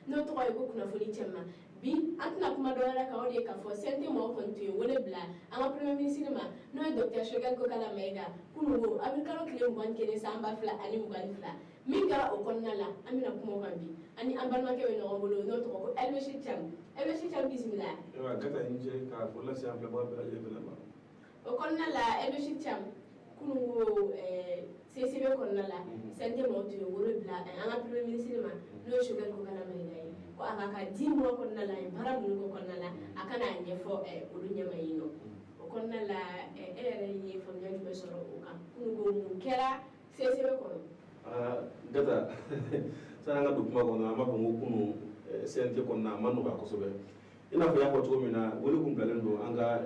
no to ko kuna foni chema bi antna kuma do la ka odi ka fo sente mo kontu wole bla ama premier ministre ma no docteur Choguel ko kala mega kunu abi kalo kile ngwan kene samba fla ani ngwan fla min gara o konna la amina kuma ko bi ani ambalma ke we no bolo no to ko elbeshi cham bismillah wa gata inje ka fo la simple bo be aje bela o konna la elbeshi cham kunu CCB konna la sente mo to wole bla ama premier ministre ma no Choguel ko kala mega ko aka ka dimmo konna la bara mun ko konna la akana nyefo ulu nyama yino o konna la ere yi fo nyaju be soro o kan kunu go mun kera CCB ko gata sana nga dukuma ko na ma ko kunu sente konna manu ba ko sobe ina ko yako to mina woni kum galendo anga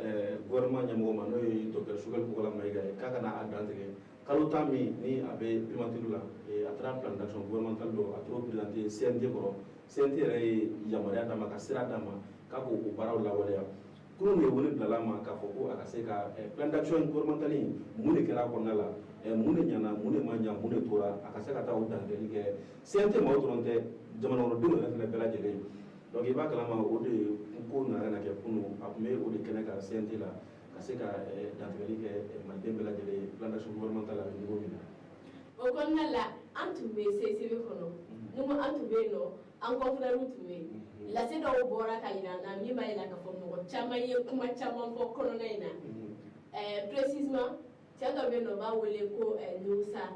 gouvernement nyamo ma no yi to Choguel ko kala mai ga kaka na advantage kalu tami ni abe primatulula atra plan d'action gouvernemental do atro présenté CNT ko CNT re yamaria dama ka sira dama ka ko baraw la wala kunu ne woni blalama ka foko aka se ka plan d'action gouvernemental mune kala ko nala mune nyana mune manya mune tora aka se ka taw dangeli ke CNT mo tronte jamana no dum na bela jele donc il va kalama o de ko na na ke kunu apume o de kena ka CNT la ka se ka dangeli ke malbe bela jele plan d'action gouvernemental la ni go mina o konna la antube CCB kono numo antube no an confrère tume la se do bora ka ina na mi mai la ka fo mo chama ye kuma chama fo kono na ina précisément tiaga be no ba wole ko nusa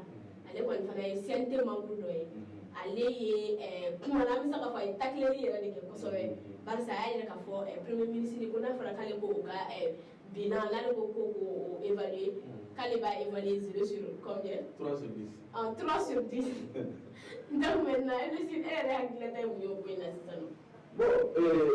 ale ko fana ye sente mangu do ye ale ye kuma na mi saka fa takleri yera de ke ko sobe barsa ya ka fo premier ministre ko na fara kale ko ka bilan la ko évaluer kale ba évaluer 0 sur combien 3 sur 10 en 3 sur 10 donc maintenant elle décide elle règle tay mu yo boy na sitano bon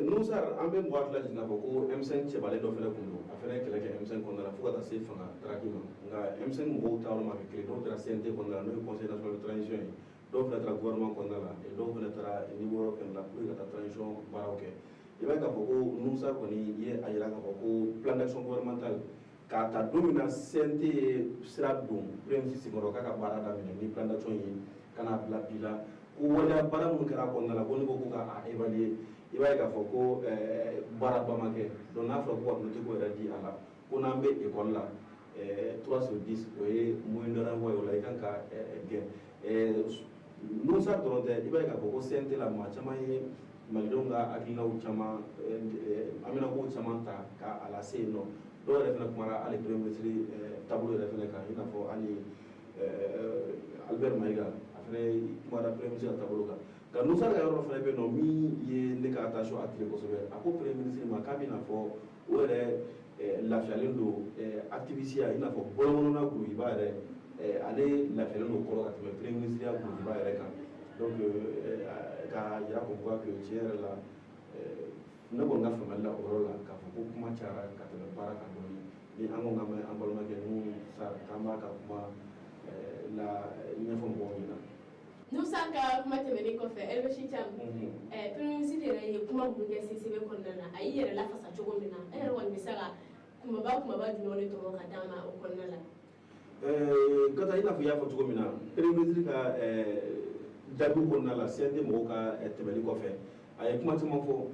nous sar ambe mo atla jinga ko M5 chebale do fele kundo afere kele ke M5 ko na fuka ta se fanga trakima nga M5 mo tawlo ma ke do tra CNT ko na no conseil national de transition do fele tra gouvernement ko na la e do fele tra niveau européen la pour ta transition baroke iba ka ko nous sar ko ni ye ayira ka ko plan d'action gouvernemental ka ta domina CNT sira dum premier ministre ko ka barada ni plan d'action yi kana bla bila ko wala bara mun kara ko na ko ni ko ka évaluer iba ka fo ko bara ba make don na fo ko no ko radi ala ko na be école la 3 sur 10 o e moyen de renvoi wala kan ka gen nous ça doronte iba ka fo ko CNT la ma chama ye malidonga akina u chama amina ko chama ta ka ala se no do refna kumara ali premier ministre tableau refna ka ina fo ali Albert Maïga afane kumara premier ministre tableau ka nous ça ga refna be no mi ye ne ka attention atire ko sobe ako premier ministre ma kabina fo wore la fialendo activité ina fo bolono na groupe ba re ale la fialendo ko ka premier ministre ya groupe ba re ka donc ka ya ko quoi que tiers la ne ko nga fama la orola ka fo kuma cara ka tele baraka do ni ango nga me ambalma ke nu sa tamba ka kuma la nyefo mo ni na nous saka kuma temeni ko fe elbe shitam premier ministre re kuma bunge CCB ko nana ayi yere la fasa chogo mina won bisara kuma ba duno le to ka dama o ko nala kata ina fu ya fo chogo mina premier ministre ka dabu ko nala sende mo ka temeni ko fe ay kuma tuma fo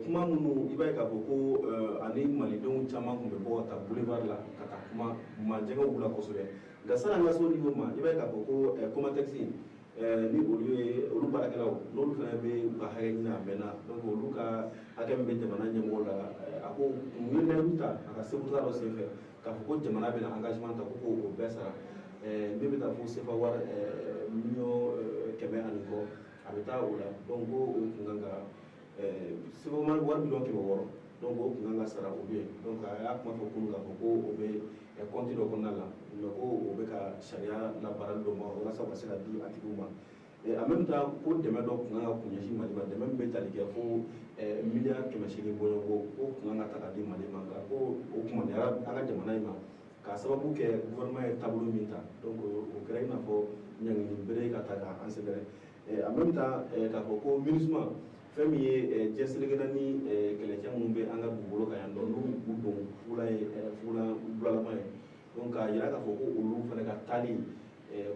kuma munu iba ka ko ani malidon chama ko be bo ta boulevard la kata kuma ma jega wula ko sobe ga sala nga so ni ma iba ka ko kuma taxi ni olu barakelaw lolu fana be ba hayna mena donc olu ka akam be jamana nyamo la ako ngene ruta aka sebuta ro sefe ka ko jamana be na engagement ta ko besara be ta fo sefa war minyo kebe aniko abita wala donc o nganga sebo man war bi donc woro donc o nganga sara o be donc ya kuma fo kunga ko o be konti do konala no ko o be ka sharia la baral do ma wala sa basira di atiguma en même temps ko deme do nganga kunya shi mali ba deme be tali ke fo milliard ke mashigi boyo ko nganga ta di mali manga ko o kuma ne ala jamana ma ka sababu ke gouvernement tableau minta donc o kray na fo nyangi bere ka ta ga ansedere en même temps ka ko ministre fɛn ye jɛsɛlɛgɛna ni kɛlɛcɛ minnu bɛ an ka dugukolo kan yan nɔ n'u don fula ye fula bulalama ye donc k'a yira k'a fɔ ko olu fana ka taali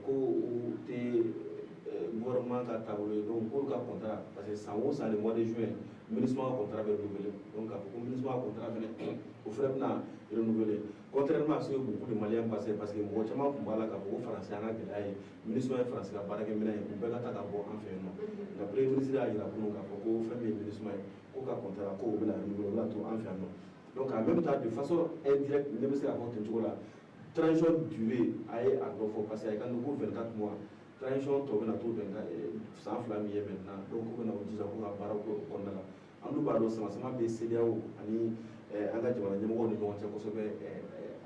ko u tɛ gouvernement ka taabolo ye donc k'olu ka contrat parce que san o san le mois de juin MINUSMA ka contrat bɛ renouvelé donc k'a fɔ ko MINUSMA ka contrat fɛnɛ o fɛnɛ bɛna renouvelé contrairement à ce que beaucoup de Maliens pensaient parce que mɔgɔ caman tun b'a la k'a fɔ ko faransi an ka gɛlɛya ye MINUSMA ye faransi ka baarakɛminɛ ye u bɛɛ ka taa ka bɔ an fɛ yen nɔ nka premier ministre y'a jira kunun k'a fɔ ko fɛn min ye MINUSMA ye ko ka contrat ko o bɛna renouvelé o bɛna to an fɛ yan nɔ donc en même temps de façon indirecte ne bɛ se k'a fɔ ten cogo la transition durée a ye a dɔ fɔ parce que a ye kan ko 24 mois transition tɔ bɛna to san 2 min ye maintenant donc u bɛna o jija ko ka baara k'o kɔnɔna la an dun b'a dɔn sama bɛ CEDEAO ani an ka jamana ɲɛmɔgɔw ni ɲɔgɔn cɛ kosɛbɛ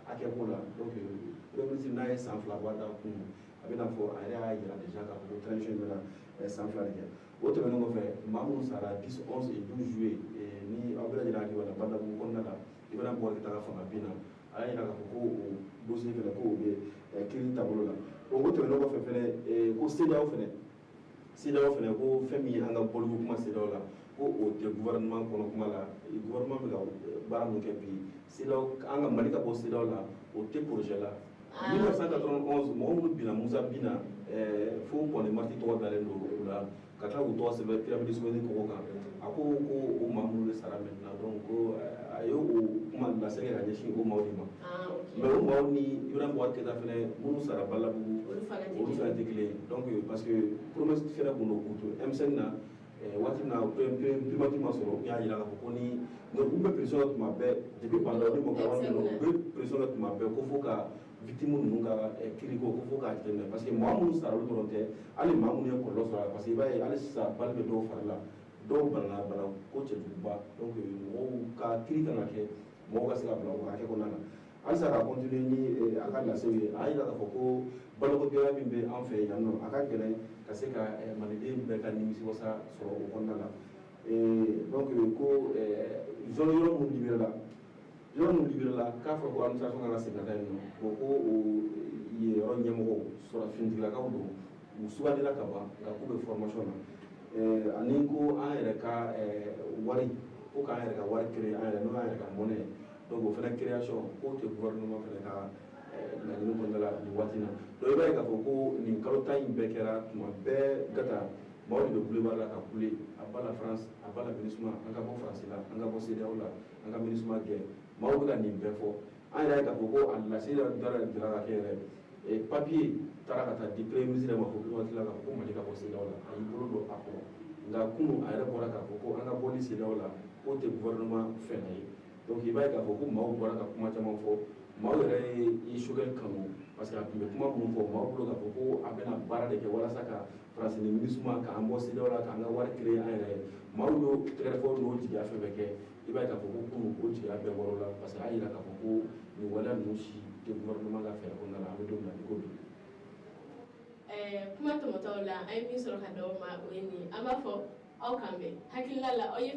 hakɛ ko la donc premier ministre n'a ye san 2 bɔ a da kun a bɛna fɔ a yɛrɛ y'a jira déjà k'a fɔ ko transition bɛna san 2 de kɛ o tɛmɛnen kɔfɛ maa minnu sara 10, 11 et 12 juillet ni aw bɛɛ lajɛlen hakili b'a la Badabugu kɔnɔna la i bɛna bɔ ka taa fanga bin na a y'a jira k'a fɔ ko o dossier fɛnɛ ko o bɛ kiiri taabolo la o tɛmɛnen kɔfɛ fɛnɛ ko CEDEAO fɛnɛ ko fɛn min ye an ka bɔligo kuma CEDEAO la ko o tɛ gouvernement kɔnɔ kuma la gouvernement bɛ ka baara min kɛ bi CEDEAO an ka Mali ka bɔ CEDEAO la o tɛ projet la 1991 mɔgɔ minnu binna Musa binna fo Kɔnɛ Marti tɔgɔ dalen don o la ka tila k'u tɔgɔ sɛbɛn pyramide sommet kɔgɔ kan a ko o maa minnu de sara maintenant donc ko a ye o kuma lase ka ɲɛsin o maaw de ma mais o maaw ni Ibrahima Boubacar Keïta fɛnɛ minnu sara Balabugu olu fɛnɛ tɛ kelen ye donc parce que promesse fɛnɛ kun don k'u to M5 na waati min na primature ma sɔrɔ u y'a jira k'a fɔ ko ni u bɛ pression kɛ tuma bɛɛ depuis pendant ni mɔgɔ ninnu u bɛ pression kɛ tuma bɛɛ ko fo ka victime ninnu ka kiiri ko fo k'a jateminɛ parce que maa minnu sara olu dɔrɔn tɛ hali maa minnu ye kɔlɔlɔ sɔrɔ a la parce que i b'a ye hali sisan bali bɛ dɔw fari la dɔw bana ko cɛjuguba donc mɔgɔw ka kiiri kan ka kɛ mɔgɔw ka se ka bila o hakɛ kɔnɔna na halisa ka continuer ni a ka lasew ye a y'a jira k'a fɔ ko balokogɛlɛya min bɛ an fɛ yan nɔ a ka gɛlɛn ka se ka maliden bɛɛ ka nimisiwasa sɔrɔ o kɔnɔna la donc ko yɔrɔ minnu libéré la k'a fɔ ko administration kan ka segin ka taa yen nɔ ko o yɔrɔ ɲɛmɔgɔw sɔrɔ finitigilakaw don u sugandira ka ban nka k'u bɛ formation na ani ko an yɛrɛ ka wari ko k'an yɛrɛ ka wari créer an yɛrɛ n'o y'an yɛrɛ ka monnaie ye donc o fana création k'o tɛ gouvernement fana ka laɲini kɔnɔna la nin waati in na donc i b'a ye k'a fɔ ko nin kalo 10 in bɛɛ kɛra tuma bɛɛ gata maaw de bɛ boulevard la ka kule a ba la France a ba la MINUSMA an ka bɔ faransi la an ka bɔ CEDEAO la an ka MINUSMA gɛn maaw bɛ ka nin bɛɛ fɔ an yɛrɛ ye k'a fɔ ko a lase dara ka kɛ yɛrɛ papier taara ka taa di premier ministre ma fɔ waati la k'a fɔ ko Mali ka bɔ CEDEAO la a y'i bolo don a kɔrɔ nka kunun a yɛrɛ bɔra k'a fɔ ko an ka bɔ ni CEDEAO la k'o tɛ gouvernement fɛnɛ ye donc i b'a ye k'a fɔ ko maaw bɔra ka kuma caman fɔ maaw yɛrɛ ye Choguel kanu parce que a tun bɛ kuma minnu fɔ maaw bolo k'a fɔ ko a bɛna baara de kɛ walasa ka faransi ni MINUSMA k'an bɔ CEDEAO la k'an ka wari créer an yɛrɛ ye maaw y'o tɛgɛrɛfɔ n'o jigiya fɛn fɛn kɛ i b'a ye k'a fɔ ko kunun o jigiya bɛɛ bɔra o la parce que a y'a jira k'a fɔ ko nin waleya ninnu si tɛ gouvernement ka fɛɛrɛ kɔnɔna la an bɛ don min na i ko bi. Kuma tɔmɔtɔw la an ye min sɔrɔ ka d'aw ma o ye nin an b'a fɔ aw kan bɛn hakilina la aw ye